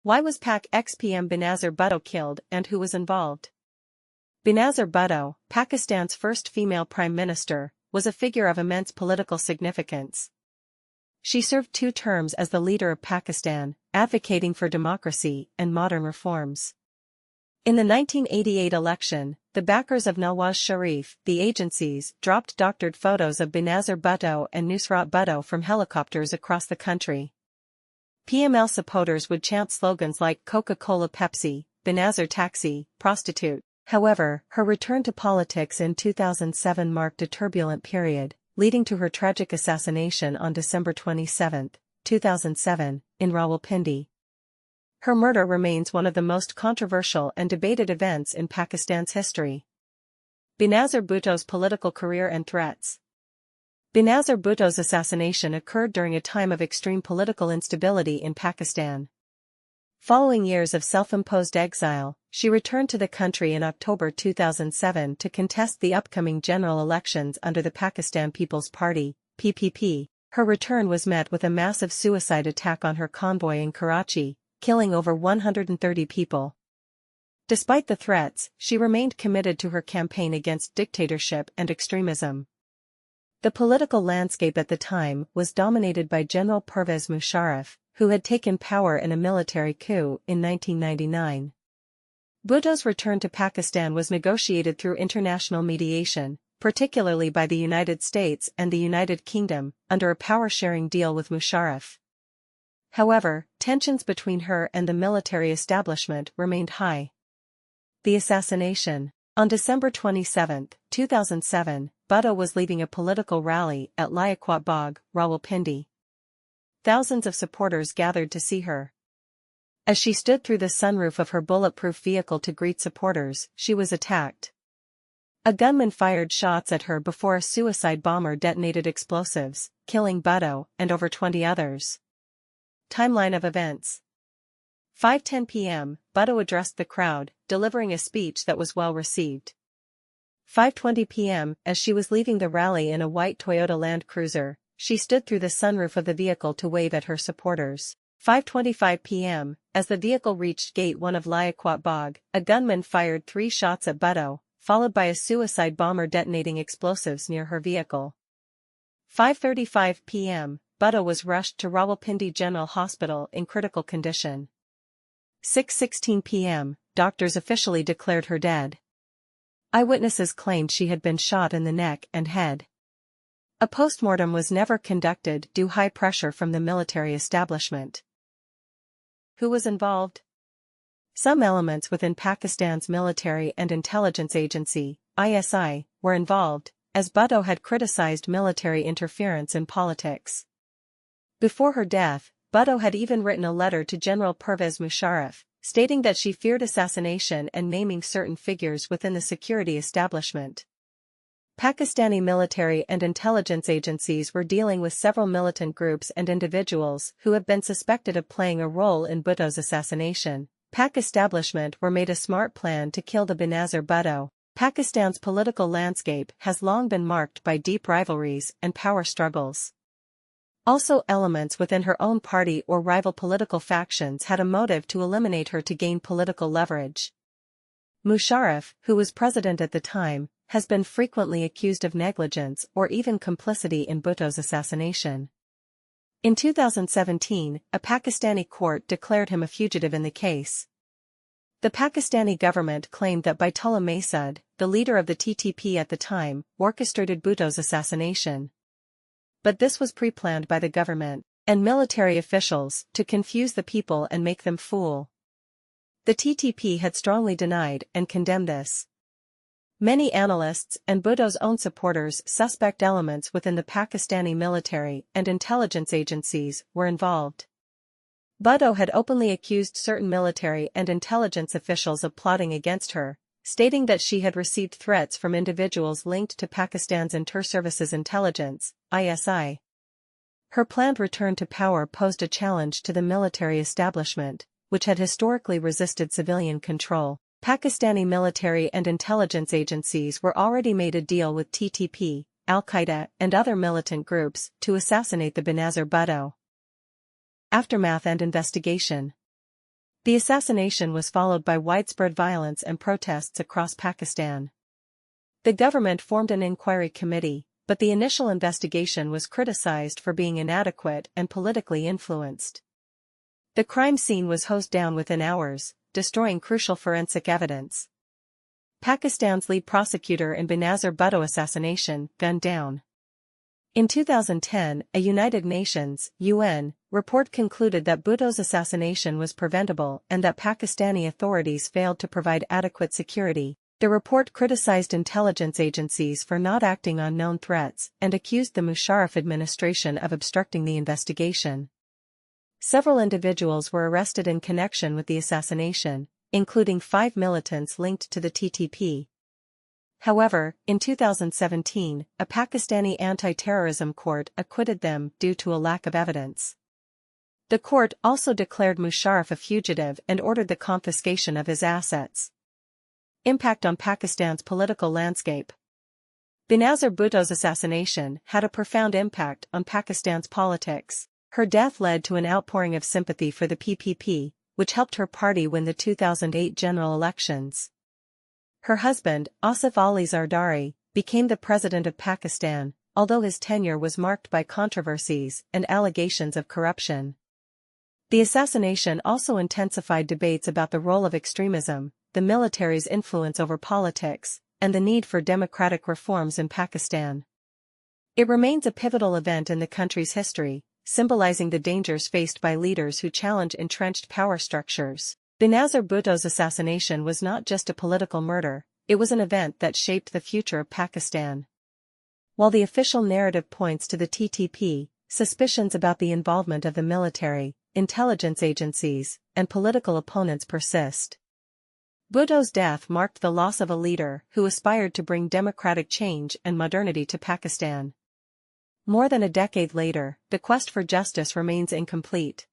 Why was Pak ex-PM Benazir Bhutto killed and who was involved? Benazir Bhutto, Pakistan's first female prime minister, was a figure of immense political significance. She served 2 terms as the leader of Pakistan, advocating for democracy and modern reforms. In the 1988 election, the backers of Nawaz Sharif, the agencies, dropped doctored photos of Benazir Bhutto and Nusrat Bhutto from helicopters across the country. PML supporters would chant slogans like Coca-Cola Pepsi, Benazir Taxi, prostitute. However, her return to politics in 2007 marked a turbulent period, leading to her tragic assassination on December 27, 2007, in Rawalpindi. Her murder remains one of the most controversial and debated events in Pakistan's history. Benazir Bhutto's political career and threats. Benazir Bhutto's assassination occurred during a time of extreme political instability in Pakistan. Following years of self-imposed exile, she returned to the country in October 2007 to contest the upcoming general elections under the Pakistan People's Party, PPP. Her return was met with a massive suicide attack on her convoy in Karachi, killing over 130 people. Despite the threats, she remained committed to her campaign against dictatorship and extremism. The political landscape at the time was dominated by General Pervez Musharraf, who had taken power in a military coup in 1999. Bhutto's return to Pakistan was negotiated through international mediation, particularly by the United States and the United Kingdom, under a power-sharing deal with Musharraf. However, tensions between her and the military establishment remained high. The assassination. On December 27, 2007, Bhutto was leading a political rally at Liaquat Bagh, Rawalpindi. Thousands of supporters gathered to see her. As she stood through the sunroof of her bulletproof vehicle to greet supporters, she was attacked. A gunman fired shots at her before a suicide bomber detonated explosives, killing Bhutto and over 20 others. Timeline of events. 5:10 p.m., Bhutto addressed the crowd, delivering a speech that was well received. 5:20 p.m., as she was leaving the rally in a white Toyota Land Cruiser, she stood through the sunroof of the vehicle to wave at her supporters. 5:25 p.m., as the vehicle reached Gate 1 of Liaquat Bagh, a gunman fired 3 shots at Bhutto, followed by a suicide bomber detonating explosives near her vehicle. 5:35 p.m., Bhutto was rushed to Rawalpindi General Hospital in critical condition. 6:16 p.m., doctors officially declared her dead. Eyewitnesses claimed she had been shot in the neck and head. A postmortem was never conducted due to high pressure from the military establishment. Who was involved? Some elements within Pakistan's military and intelligence agency, ISI, were involved, as Bhutto had criticized military interference in politics. Before her death, Bhutto had even written a letter to General Pervez Musharraf, stating that she feared assassination and naming certain figures within the security establishment. Pakistani military and intelligence agencies were dealing with several militant groups and individuals who have been suspected of playing a role in Bhutto's assassination. Pak establishment were made a smart plan to kill the Benazir Bhutto. Pakistan's political landscape has long been marked by deep rivalries and power struggles. Also, elements within her own party or rival political factions had a motive to eliminate her to gain political leverage. Musharraf, who was president at the time, has been frequently accused of negligence or even complicity in Bhutto's assassination. In 2017, a Pakistani court declared him a fugitive in the case. The Pakistani government claimed that Baitullah Masud, the leader of the TTP at the time, orchestrated Bhutto's assassination. But this was pre-planned by the government and military officials to confuse the people and make them fool. The TTP had strongly denied and condemned this. Many analysts and Bhutto's own supporters suspect elements within the Pakistani military and intelligence agencies were involved. Bhutto had openly accused certain military and intelligence officials of plotting against her, stating that she had received threats from individuals linked to Pakistan's Inter-Services Intelligence, ISI. Her planned return to power posed a challenge to the military establishment, which had historically resisted civilian control. Pakistani military and intelligence agencies were already made a deal with TTP, Al-Qaeda, and other militant groups to assassinate the Benazir Bhutto. Aftermath and investigation. The assassination was followed by widespread violence and protests across Pakistan. The government formed an inquiry committee, but the initial investigation was criticized for being inadequate and politically influenced. The crime scene was hosed down within hours, destroying crucial forensic evidence. Pakistan's lead prosecutor in Benazir Bhutto assassination, gunned down. In 2010, a United Nations (UN) report concluded that Bhutto's assassination was preventable and that Pakistani authorities failed to provide adequate security. The report criticized intelligence agencies for not acting on known threats and accused the Musharraf administration of obstructing the investigation. Several individuals were arrested in connection with the assassination, including 5 militants linked to the TTP. However, in 2017, a Pakistani anti-terrorism court acquitted them due to a lack of evidence. The court also declared Musharraf a fugitive and ordered the confiscation of his assets. Impact on Pakistan's political landscape. Benazir Bhutto's assassination had a profound impact on Pakistan's politics. Her death led to an outpouring of sympathy for the PPP, which helped her party win the 2008 general elections. Her husband, Asif Ali Zardari, became the president of Pakistan, although his tenure was marked by controversies and allegations of corruption. The assassination also intensified debates about the role of extremism, the military's influence over politics, and the need for democratic reforms in Pakistan. It remains a pivotal event in the country's history, symbolizing the dangers faced by leaders who challenge entrenched power structures. Benazir Bhutto's assassination was not just a political murder, it was an event that shaped the future of Pakistan. While the official narrative points to the TTP, suspicions about the involvement of the military, intelligence agencies, and political opponents persist. Bhutto's death marked the loss of a leader who aspired to bring democratic change and modernity to Pakistan. More than a decade later, the quest for justice remains incomplete.